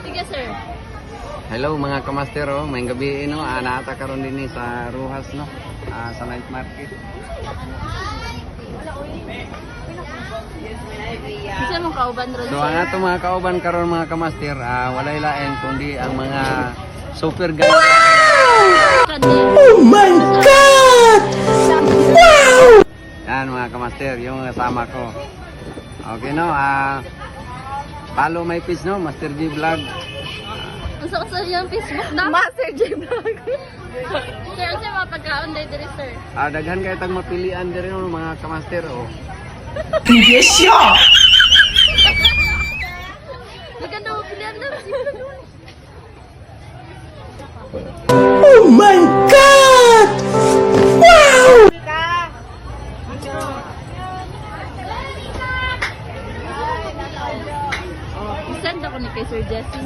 Sige, sir. Hello mga kamaster, oh. May gabi no, naata karon din sa Ruhas no, sa night market. Kasi mong kauban ron, So sir. ang ato mga kauban karon mga kamaster, walay lain kundi ang mga super guys. Oh my God! Wow! Yan mga kamaster, yung kasama ko. Okay no, follow my page no, Master G Vlog. Gusto ko sa yung Facebook na? Master J Vlog. Sir, ano siya mga pagkaon dito, sir? Daghan kayo tag mapilian diri no mga kamaster, oh. Yes, siya! Maganda mo pilihan lang. Oh my God! Wow! Send ako ni kay Sir Jesse.